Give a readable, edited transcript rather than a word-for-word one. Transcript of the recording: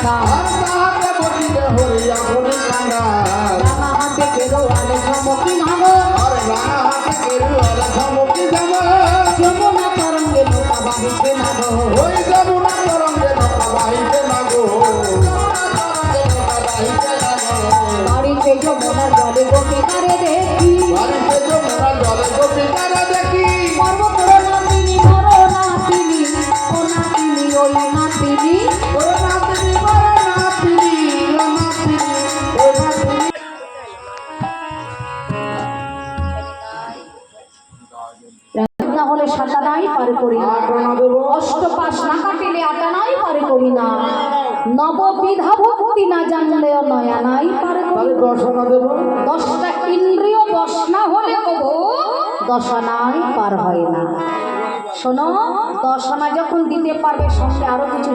কাঁদা তাহাতে বলিবে হরিয়া বলি কাঁদা রাঙা হাতে কেরোয়ালে ঝমকি নাগো আর রাঙা হাতে কেরুয়ালে ঝমকি যাবো যমুনা তরঙ্গে নৌকা বাহিতে নাগো ওই যমুনা তরঙ্গে নৌকা বাহিতে লাগো নৌকা বাহিতে লাগো বাড়িতে যমুনার জলে গোপিকারে দেখি বাড়িতে যমুনা জলে গোপিকারা দেখি পর্বতর নাতিনি বড় নাতিনি ও নাতিনি ওই নাতিনি ওরে নাতিনি বড় নাতিনি ও নাতিনি ও নাতিনি না হলে সাতানাই পার করি না আটনা দেবো অষ্টপাশ না কাটিলে আটানাই পার করি না নববিধা ভক্তি না জানলেও নয়ানাই পার করি তাহলে দর্শনা দেবো 10টা ইন্দ্রিয় 10 না হলে কবো দশানাই পার হয় না। শোনো, দশানা যখন দিতে পারবে সঙ্গে আরো কিছু